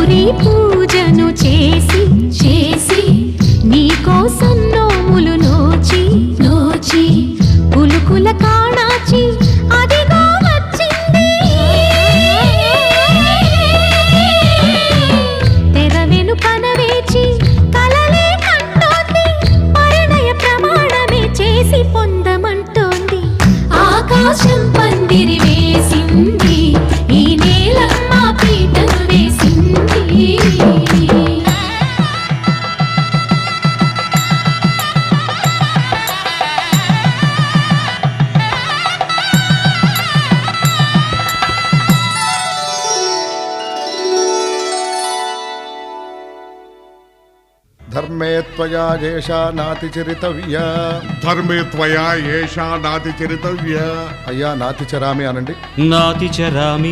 గౌరీ పూజను చేసి చేసి నీకోసం నోములు నోచి నోచి పులుకుల కాణాచి అదిగో వచ్చింది తెర వెనుకన వేచి కలలే కంటోంది పరిణయ ప్రమాణమే చేసి పొందమంటోంది ఆకాశం పందిరి వేసింది ఈ నేలమ్మ పీటను వేసింది ధర్మే త్వయా ఏషా నాతి చరితవ్య. ధర్మే త్వయా ఏషా నాతి చరితవ్య. అయ్యా నాతి చరామి అనండి. నాతి చరామి.